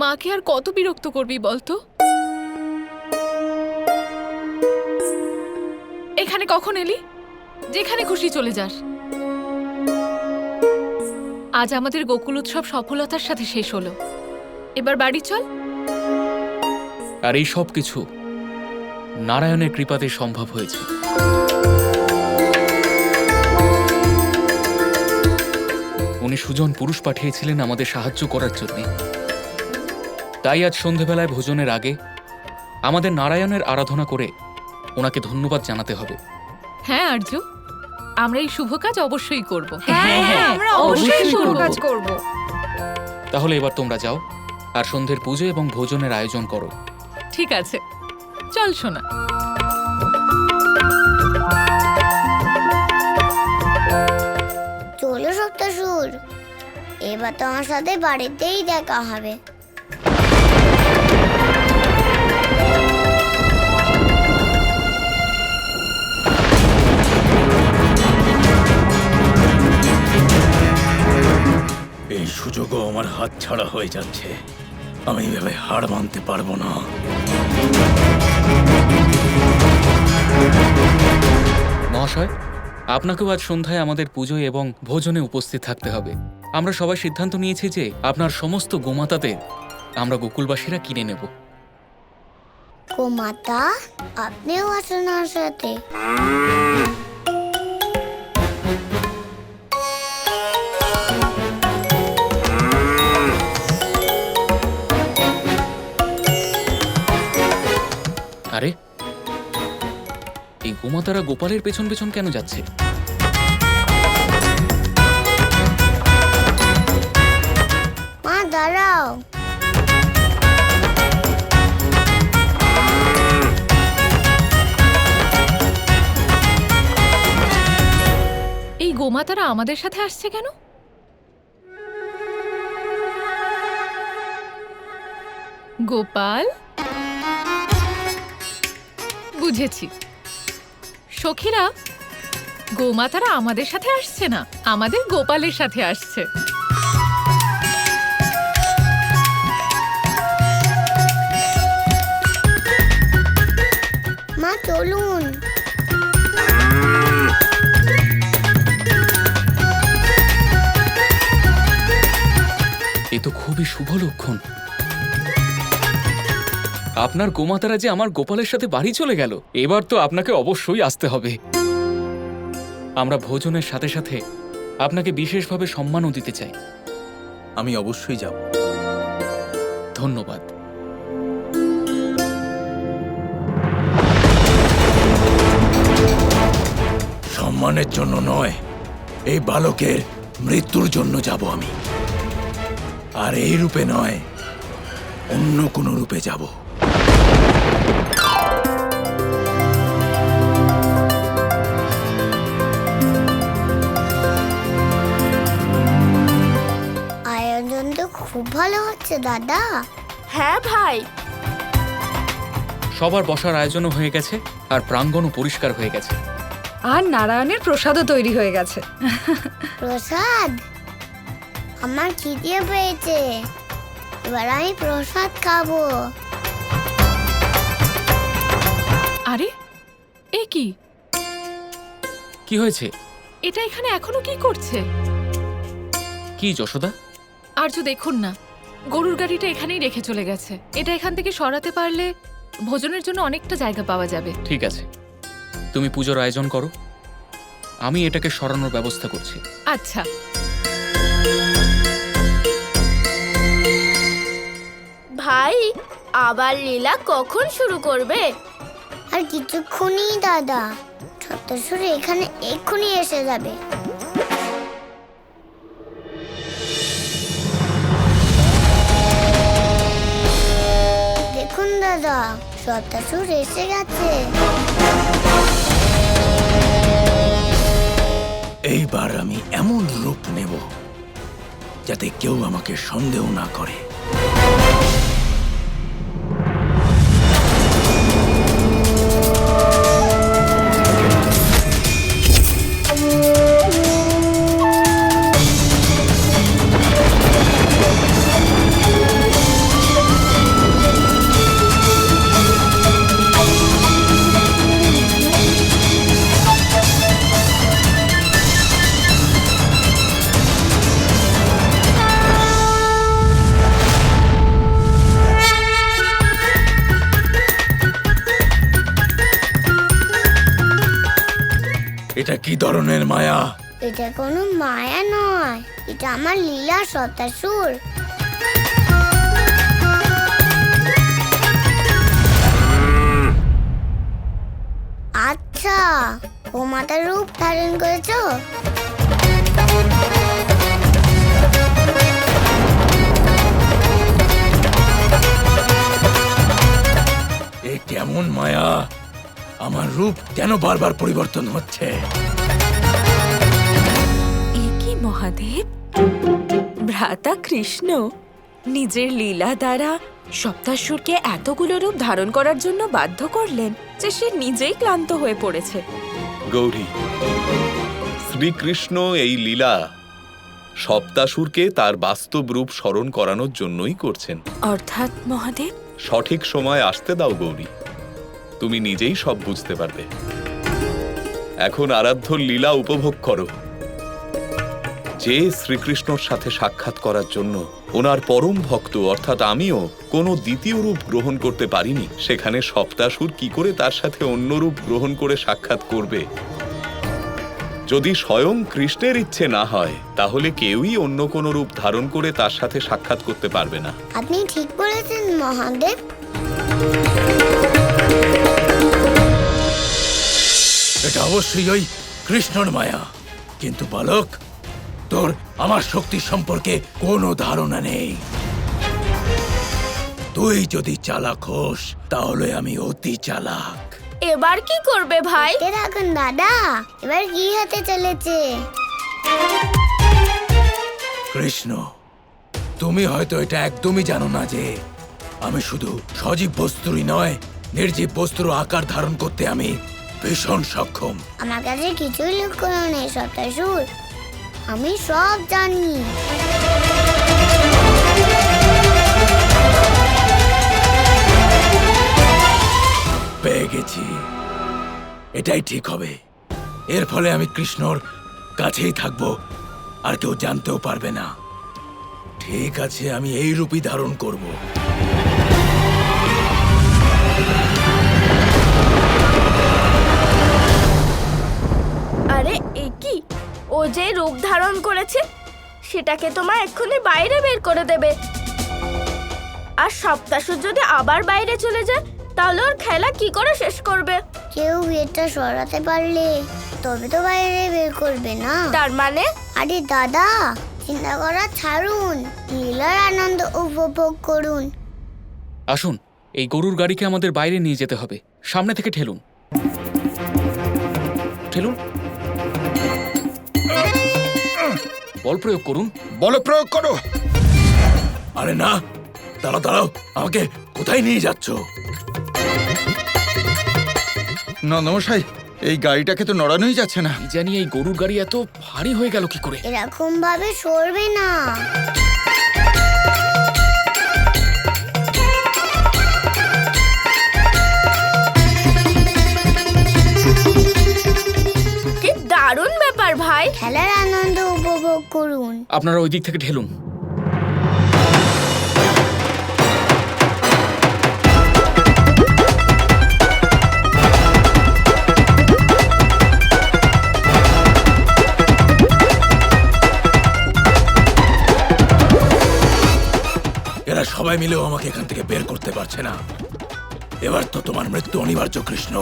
মাকে আর কত বিরক্ত করবি বলতো? এখানে কখন এলি? যেখানে খুশি চলে যাস। আজ আমাদের গোকুল উৎসব সফলতার সাথে শেষ হলো, এবার বাড়ি চল। আর এই সব কিছু নারায়ণের কৃপাতে সম্ভব হয়েছে। উনি সুজন পুরুষ পাঠিয়েছিলেন আমাদের সাহায্য করার জন্য। তাই আজ সন্ধেবেলায় ভোজনের আগে আমাদের নারায়ণের আরাধনা করে ওনাকে ধন্যবাদ জানাতে হবে। হ্যাঁ আর্য, আমরা এই শুভ কাজ অবশ্যই করব। হ্যাঁ, আমরা অবশ্যই শুভ কাজ করব। তাহলে এবার তোমরা যাও আর সন্ধ্যের পুজো এবং ভোজনের আয়োজন করো। ঠিক আছে, চল সোনা। চলো সপ্তাসুর, এবার তোমার সাথে বাড়িতেই দেখা হবে। এই সুযোগও আমার হাত ছাড়া হয়ে যাচ্ছে। আমি এভাবে হার মানতে পারবো না। মহাশয়, আপনাকেও আজ সন্ধ্যায় আমাদের পুজোয় এবং ভোজনে উপস্থিত থাকতে হবে। আমরা সবাই সিদ্ধান্ত নিয়েছি যে আপনার সমস্ত গোমাতাদের আমরা গোকুলবাসীরা কিনে নেব। গোমাতা, আপনিও আসুন আমার সাথে। আরে, এই গোমাতারা গোপালের পেছন পেছন কেন যাচ্ছে? মা দাঁড়াও। এই গোমাতারা আমাদের সাথে আসছে কেন? গোপাল, বুঝেছি। সখীরা, গোমাতারা আমাদের সাথে আসছে না, আমাদের গোপালের সাথে আসছে। মা চলুন। এ তো খুবই শুভ লক্ষণ। আপনার গোমাতারা যে আমার গোপালের সাথে বাড়ি চলে গেল, এবার তো আপনাকে অবশ্যই আসতে হবে। আমরা ভোজনের সাথে সাথে আপনাকে বিশেষভাবে সম্মানও দিতে চাই। আমি অবশ্যই যাব। ধন্যবাদ। সম্মানের জন্য নয়, এই বালকের মৃত্যুর জন্য যাব আমি। আর এই রূপে নয়, অন্য কোনো রূপে যাব। আয়োজন তো খুব ভালো হচ্ছে দাদা। হ্যাঁ ভাই, সবার বসার আয়োজনও হয়ে গেছে আর প্রাঙ্গণও পরিষ্কার হয়ে গেছে। আর নারায়ণের প্রসাদও তৈরি হয়ে গেছে। প্রসাদ? আমার খিদে পেয়েছে, এবার আমি প্রসাদ খাবো। আরে, এ কি? কি হয়েছে? এটা এখানে এখনো কি করছে? কি যশোদা? আর্য দেখুন না, গরুর গাড়িটা এখানেই রেখে চলে গেছে। এটা এখান থেকে সরাতে পারলে ভোজনের জন্য অনেকটা জায়গা পাওয়া যাবে। ঠিক আছে, তুমি পুজোর আয়োজন করো, আমি এটাকে সরানোর ব্যবস্থা করছি। আচ্ছা। ভাই, আবার লীলা কখন শুরু করবে? আর কিছুক্ষণই দাদা, সপ্তাসুর এখানে এক্ষুনি এসে যাবে। দেখুন দাদা, সপ্তাসুর এসে গেছে। এইবার আমি এমন রূপ নেব যাতে কেউ আমাকে সন্দেহ না করে। এটা কি ধরনের মায়া? এটা কোনো মায়া নয়, এটা আমার লীলা সত্তাসুর। আচ্ছা, ও মাতার রূপ ধারণ করেছো? এ কেমন মায়া? আমার রূপ কেন বারবার পরিবর্তন হচ্ছে? এ কি মহাদেব, ভ্রাতা কৃষ্ণ নিজের লীলা দ্বারা সপ্তাসুরকে এতগুলো রূপ ধারণ করার জন্য বাধ্য করলেন যে সে নিজেই ক্লান্ত হয়ে পড়েছে। গৌরী, শ্রীকৃষ্ণ এই লীলা সপ্তাসুরকে তার বাস্তব রূপ স্মরণ করানোর জন্যই করছেন। অর্থাৎ মহাদেব, সঠিক সময় আসতে দাও গৌরী, তুমি নিজেই সব বুঝতে পারবে। এখন আরাধ্যর লীলা উপভোগ করো। যে শ্রীকৃষ্ণর সাথে সাক্ষাৎ করার জন্য ওনার পরম ভক্ত অর্থাৎ আমিও কোনো দ্বিতীয় রূপ গ্রহণ করতে পারিনি, সেখানে সপ্তাসুর কি করে তার সাথে অন্য রূপ গ্রহণ করে সাক্ষাৎ করবে? যদি স্বয়ং কৃষ্ণের ইচ্ছে না হয় তাহলে কেউই অন্য কোনো রূপ ধারণ করে তার সাথে সাক্ষাৎ করতে পারবে না। আপনি ঠিক বলেছেন মহাদেব। এটা অবশ্যই ওই কৃষ্ণর মায়া। কিন্তু বালক, তোর আমার শক্তি সম্পর্কে কোনো ধারণা নেই। তুই যদি চালাক হোস তাহলে আমি অতি চালাক। এবার কি করবে ভাই? এ রাখুন দাদা, এবার কি হতে চলেছে? কৃষ্ণ, তুমি হয়তো এটা একদমই জানো না যে আমি শুধু সজীব বস্তুরই নয়, নির্জীব বস্তুর আকার ধারণ করতে আমি ভীষণ সক্ষম। আমার কাছে কিছুই লুকোনো নেই সপ্তাসুর, আমি সব জানি। পেয়ে গেছি, এটাই ঠিক হবে। এর ফলে আমি কৃষ্ণর কাছেই থাকবো, আর কেউ জানতেও পারবে না। ঠিক আছে, আমি এই রূপই ধারণ করব। আরে এ কি, ও যে রূপ ধারণ করেছে সেটাকে তোমার এক্ষুনি বাইরে বের করে দেবে। আর সপ্তাসুর যদি আবার বাইরে চলে যায় তাহলে ওর খেলা কি করে শেষ করবে? কেউ এটা সরাতে পারলে তবে তো বাইরে বের করবে না। তার মানে আরে দাদা, চিন্তা করা ছাড়ুন, লীলার আনন্দ উপভোগ করুন। আসুন, এই গরুর গাড়িকে আমাদের বাইরে নিয়ে যেতে হবে। সামনে থেকে ঠেলুন, ঠেলুন। বল প্রয়োগ করুন। বল প্রয়োগ করো। আরে না, দাঁড়াও দাঁড়াও, আমাকে কোথায় নিয়ে যাচ্ছ? না নমস্কার, এই গাড়িটাকে তো নড়ানোই যাচ্ছে না। কি জানি এই গরুর গাড়ি এত ভারী হয়ে গেল কি করে? এরকম ভাবে সরবে না। কি দারুণ ব্যাপার ভাই। খেলার আনন্দ উপভোগ করুন। আপনারা ওই দিক থেকে ঠেলুন। এরা সবাই মিলেও আমাকে এখান থেকে বের করতে পারছে না। এবার তো তোমার মৃত্যু অনিবার্য কৃষ্ণ।